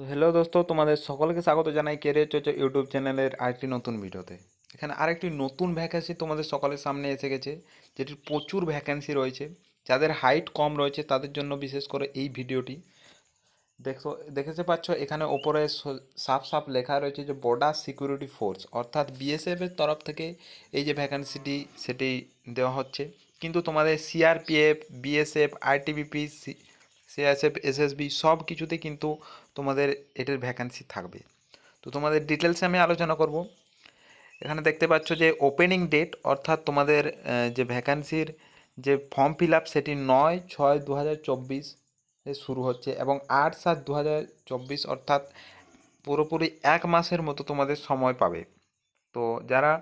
তো হ্যালো দোস্ত, তোমাদের সকলকে স্বাগত জানাই কেরিয়ার চর্চা ইউটিউব চ্যানেলের আরেকটি নতুন ভিডিওতে। এখানে আরেকটি নতুন ভ্যাকেন্সি তোমাদের সকলের সামনে এসে গেছে, যেটির প্রচুর ভ্যাকেন্সি রয়েছে। যাদের হাইট কম রয়েছে তাদের জন্য বিশেষ করে এই ভিডিওটি। দেখতে পাচ্ছ এখানে ওপরে সাফ সাফ লেখা রয়েছে যে বর্ডার সিকিউরিটি ফোর্স, অর্থাৎ বিএসএফ এর তরফ থেকে এই যে ভ্যাকেন্সিটি সেটি দেওয়া হচ্ছে। কিন্তু তোমাদের CRPF, BSF, ITBP, CISF, SSB সব কিছুতে কিন্তু তোমাদের এটার ভ্যাকেন্সি থাকবে। তো তোমাদের ডিটেলসে আমি আলোচনা করব। এখানে দেখতে পাচ্ছ যে ওপেনিং ডেট, অর্থাৎ তোমাদের যে ভ্যাকেন্সির যে ফর্ম ফিল আপ সেটি 9/6/2024 শুরু হচ্ছে এবং 8/7/2024, অর্থাৎ পুরোপুরি এক মাসের মতো তোমাদের সময় পাবে। তো যারা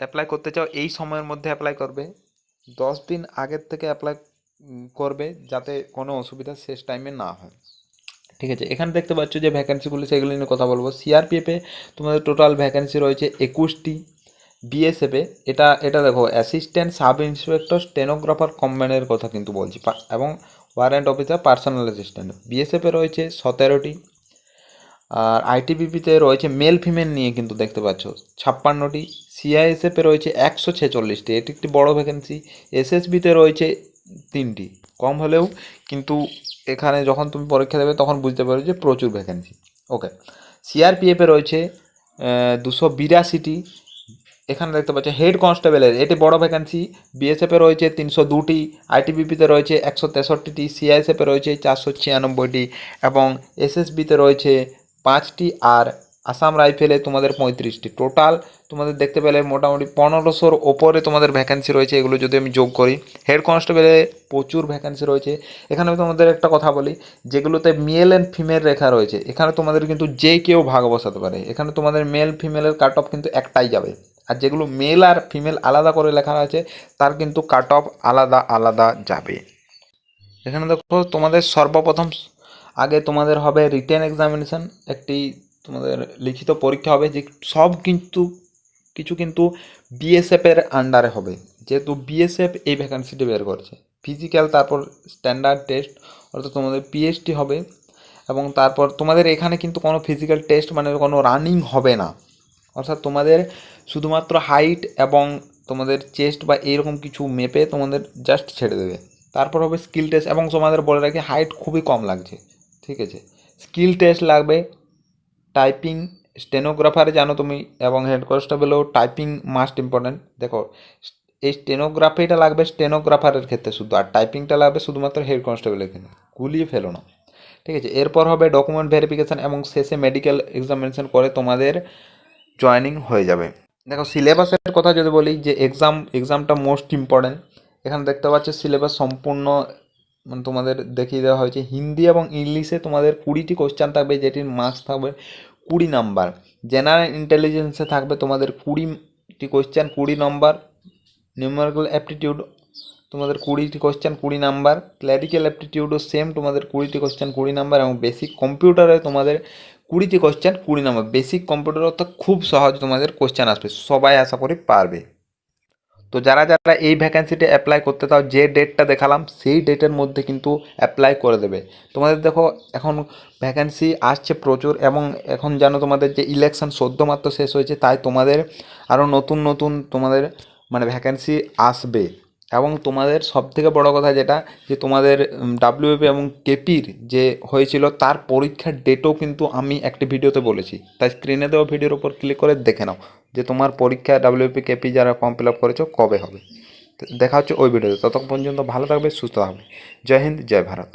অ্যাপ্লাই করতে চাও এই সময়ের মধ্যে অ্যাপ্লাই করবে। 10 দিন আগের থেকে অ্যাপ্লাই করবে যাতে কোনো অসুবিধা শেষ টাইমে না হয়। ঠিক আছে, এখানে দেখতে পাচ্ছ যে ভ্যাকেন্সিগুলি সেগুলি নিয়ে কথা বলবো। সিআরপিএফে তোমাদের টোটাল ভ্যাকেন্সি রয়েছে 21টি। বিএসএফে এটা এটা দেখো, অ্যাসিস্ট্যান্ট সাব ইন্সপেক্টর স্টেনোগ্রাফার কম্বাইনের কথা কিন্তু বলছি, এবং ওয়ারেন্ট অফিসার পার্সোনাল অ্যাসিস্ট্যান্ট। বিএসএফে রয়েছে 17টি। আর আইটিবিপিতে রয়েছে মেল ফিমেল নিয়ে কিন্তু দেখতে পাচ্ছ 56টি। সিআইএসএফে রয়েছে 146টি, এটি একটি বড় ভ্যাকেন্সি। এসএসবিতে রয়েছে 3টি, কম হলেও কিন্তু এখানে যখন তুমি পরীক্ষা দেবে তখন বুঝতে পারবে যে প্রচুর ভ্যাকেন্সি। ওকে, সিআরপিএফে রয়েছে 282টি। এখানে দেখতে পাচ্ছ হেড কনস্টেবলের এটি বড় ভ্যাকেন্সি। বিএসএফে রয়েছে 302টি, আইটিবিপিতে রয়েছে 163টি, সিআইএসএফে রয়েছে 496টি এবং এসএসবিতে রয়েছে 5টি। আর আসাম রাইফেলে তোমাদের 35টি। টোটাল তোমাদের দেখতে পেলে মোটামুটি 1500-র ওপরে তোমাদের ভ্যাকেন্সি রয়েছে। এগুলো যদি আমি যোগ করি, হেড কনস্টেবলে প্রচুর ভ্যাকেন্সি রয়েছে। এখানে আমি তোমাদের একটা কথা বলি, যেগুলোতে মেল অ্যান্ড ফিমেল রেখা রয়েছে এখানে তোমাদের কিন্তু যে কেউ ভাগ বসাতে পারে। এখানে তোমাদের মেল ফিমেলের কাট অফ কিন্তু একটাই যাবে। আর যেগুলো মেল আর ফিমেল আলাদা করে লেখা আছে তার কিন্তু কাট অফ আলাদা আলাদা যাবে। এখানে দেখো তোমাদের সর্বপ্রথম আগে তোমাদের হবে রিটেন এক্সামিনেশান, একটি তোমাদের লিখিত পরীক্ষা হবে, যে সব কিন্তু কিছু কিন্তু বিএসএফের আন্ডারে হবে, যেহেতু বিএসএফ এই ভ্যাকান্সিটি বের করছে। ফিজিক্যাল, তারপর স্ট্যান্ডার্ড টেস্ট, অর্থাৎ তোমাদের পিএসটি হবে। এবং তারপর তোমাদের এখানে কিন্তু কোনো ফিজিক্যাল টেস্ট মানে কোনো রানিং হবে না, অর্থাৎ তোমাদের শুধুমাত্র হাইট এবং তোমাদের চেস্ট বা এইরকম কিছু মেপে তোমাদের জাস্ট ছেড়ে দেবে। তারপর হবে স্কিল টেস্ট, এবং তোমাদের বলে রাখি হাইট খুবই কম লাগছে, ঠিক আছে। স্কিল টেস্ট লাগবে, টাইপিং, স্টেনোগ্রাফারে জানো তুমি, এবং হেড কনস্টেবলেও টাইপিং মাস্ট ইম্পর্ট্যান্ট। দেখো, এই স্টেনোগ্রাফিটা লাগবে স্টেনোগ্রাফারের ক্ষেত্রে শুধু, আর টাইপিংটা লাগবে শুধুমাত্র হেড কনস্টেবলের ক্ষেত্রে, গুলিয়ে ফেলো না, ঠিক আছে। এরপর হবে ডকুমেন্ট ভেরিফিকেশান এবং শেষে মেডিকেল এক্সামিনেশান করে তোমাদের জয়েনিং হয়ে যাবে। দেখো, সিলেবাসের কথা যদি বলি, যে এক্সামটা মোস্ট ইম্পর্ট্যান্ট। এখানে দেখতে পাচ্ছ সিলেবাস সম্পূর্ণ মানে তোমাদের দেখিয়ে দেওয়া হয়েছে। হিন্দি এবং ইংলিশে তোমাদের 20টি কোশ্চেন থাকবে, যেটির মার্কস থাকবে 20 নাম্বার। জেনারেল ইন্টেলিজেন্সে থাকবে তোমাদের 20টি কোশ্চেন 20 নম্বর। নিউমেরিক্যাল অ্যাপটিটিউড তোমাদের 20টি কোশ্চেন 20 নাম্বার। ক্ল্যারিক্যাল অ্যাপটিটিউডও সেম তোমাদের 20টি কোশ্চেন 20 নাম্বার। এবং বেসিক কম্পিউটারে তোমাদের 20টি কোশ্চেন 20 নাম্বার। বেসিক কম্পিউটার অর্থাৎ খুব সহজ তোমাদের কোশ্চেন আসবে, সবাই আশা করি পারবে। তো যারা যারা এই ভ্যাকেন্সিতে অ্যাপ্লাই করতে চাও, যে ডেটটা দেখালাম সেই ডেটের মধ্যে কিন্তু অ্যাপ্লাই করে দেবে। তোমাদের দেখো এখন ভ্যাকেন্সি আসছে প্রচুর, এবং এখন জানো তোমাদের যে ইলেকশন সদ্যমাত্র শেষ হয়েছে, তাই তোমাদের আরও নতুন নতুন তোমাদের মানে ভ্যাকেন্সি আসবে। এবং তোমাদের সবথেকে বড় কথা যেটা, যে তোমাদের ডাব্লিউপি এবং কেপির যে হয়েছিল তার পরীক্ষার ডেটও কিন্তু আমি একটি ভিডিওতে বলেছি, তাই স্ক্রিনে দেওয়া ভিডিওর উপর ক্লিক করে দেখে নাও যে তোমার পরীক্ষা ডাব্লিউপি কেপি যারা ফর্ম ফিল আপ করেছো কবে হবে। দেখা হচ্ছে ওই ভিডিওতে। ততক্ষণ পর্যন্ত ভালো থাকবে, সুস্থ থাকবে। জয় হিন্দ, জয় ভারত।